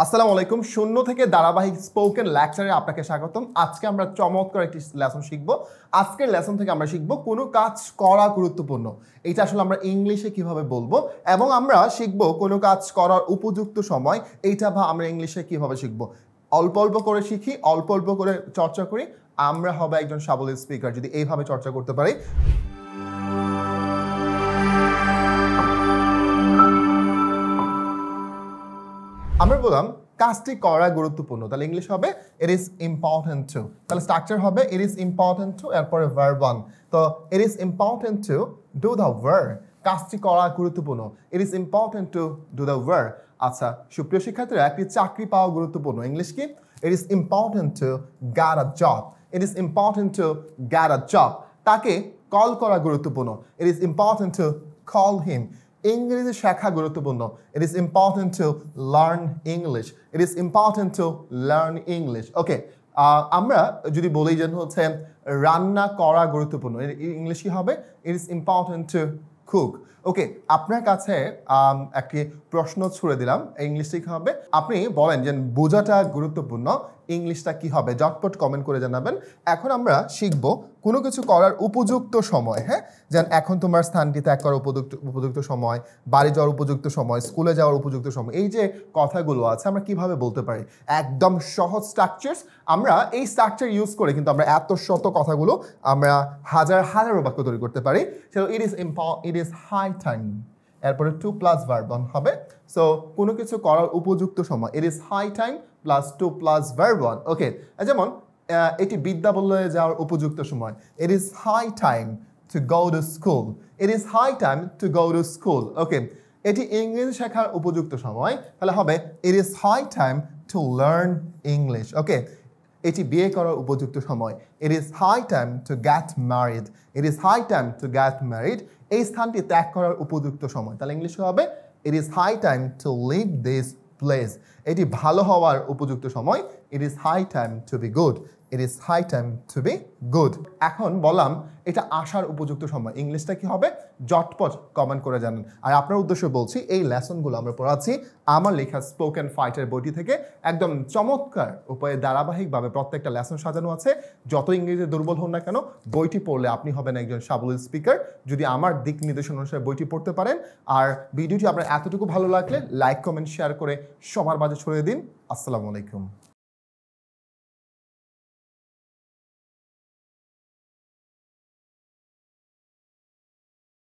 আসসালামু আলাইকুম। শূন্য থেকে ধারাবাহিক স্পোকেন লেকচারে আপনাকে স্বাগতম। আজকে আমরা চমৎকার একটি লেসন শিখব। আজকের লেসন থেকে আমরা শিখব কোনো কাজ করা গুরুত্বপূর্ণ। এটা আসলে আমরা ইংলিশে কিভাবে বলবো এবং আমরা শিখব কোনো কাজ করার উপযুক্ত সময় এইটা আমরা ইংলিশে কিভাবে শিখব। অল্প অল্প করে শিখি, অল্প অল্প করে চর্চা করি, আমরা হবে একজন সাবলীল স্পিকার যদি এইভাবে চর্চা করতে পারি। আমরা বললাম কাজটি করা গুরুত্বপূর্ণ, তাহলে ইংলিশ হবে ইট ইজ ইম্পর্টেন্ট টু। তাহলে স্ট্রাকচার হবে ইট ইজ ইম্পর্টেন্ট টু, এরপরে ভার্ব ওয়ান। তো ইট is important to do the work. কাজটি করা গুরুত্বপূর্ণ, it is important to do the work. আচ্ছা সুপ্রিয় শিক্ষার্থীরা, একটি চাকরি পাওয়া গুরুত্বপূর্ণ, ইংলিশ কি? ইট is important to get a job. It is important to get a job. তাকে কল করা গুরুত্বপূর্ণ, it is important to call him. ইংরেজি শেখা গুরুত্বপূর্ণ, it is important to learn English. It is important to learn English. Okay, আমরা যদি বলি যে হচ্ছে রান্না করা গুরুত্বপূর্ণ, ইংলিশ কি হবে? It is important to cook. Okay, আপনার কাছে একটি প্রশ্ন ছুড়ে দিলাম, ইংলিশটা কি হবে? আপনি বলেন যে বোঝাটা গুরুত্বপূর্ণ, ইংলিশটা কি হবে? ঝটপট কমেন্ট করে জানাবেন। এখন আমরা শিখব কোনো কিছু করার উপযুক্ত সময়। হ্যাঁ, যেন এখন তোমার স্থানটি ত্যাগ করার উপযুক্ত সময়, বাড়ি যাওয়ার উপযুক্ত সময়, স্কুলে যাওয়ার উপযুক্ত সময়, এই যে কথাগুলো আছে আমরা কিভাবে বলতে পারি? একদম সহজ স্ট্রাকচারস, আমরা এই স্ট্রাকচার ইউজ করে কিন্তু আমরা এত শত কথাগুলো আমরা হাজার হাজারো বাক্য তৈরি করতে পারি। So it is high time, এরপরে টু প্লাস ভার্ব ওয়ান হবে। সো কোনো কিছু করার উপযুক্ত সময়, it is high time plus to plus verb one. Okay, যেমন এটি বিদ্যালয়ে যাওয়ার উপযুক্ত সময়, it is high time to go to school. It is high time to go to school. Okay, এটি ইংরেজি শেখার উপযুক্ত সময়, তাহলে হবে it is high time to learn English. Okay, এটি বিয়ে করার উপযুক্ত সময়, it is high time to get married. It is high time to get married. এই স্থানটি ত্যাগ করার উপযুক্ত সময়, তাহলে ইংলিশে হবে it is high time to leave this place. এটি ভালো হওয়ার উপযুক্ত সময়, it is high time to be good. It is high time to be good. এখন বললাম এটা আসার উপযুক্ত সময়, ইংলিশটা কি হবে? ঝটপট কমেন্ট করে জানেন। আর আপনার উদ্দেশ্য বলছি, এই লেসনগুলো আমরা পড়াচ্ছি আমার লেখা স্পোকেন ফাইটার বইটি থেকে। একদম চমৎকার উপায়ে ধারাবাহিকভাবে প্রত্যেকটা লেসন সাজানো আছে। যত ইংরেজিতে দুর্বল হন না কেন, বইটি পড়লে আপনি হবেন একজন সাবলীল স্পিকার যদি আমার দিক নির্দেশনা অনুসারে বইটি পড়তে পারেন। আর ভিডিওটি আপনার এতটুকু ভালো লাগলে লাইক কমেন্ট শেয়ার করে সবার মাঝে ছড়িয়ে দিন। আসসালামু আলাইকুম।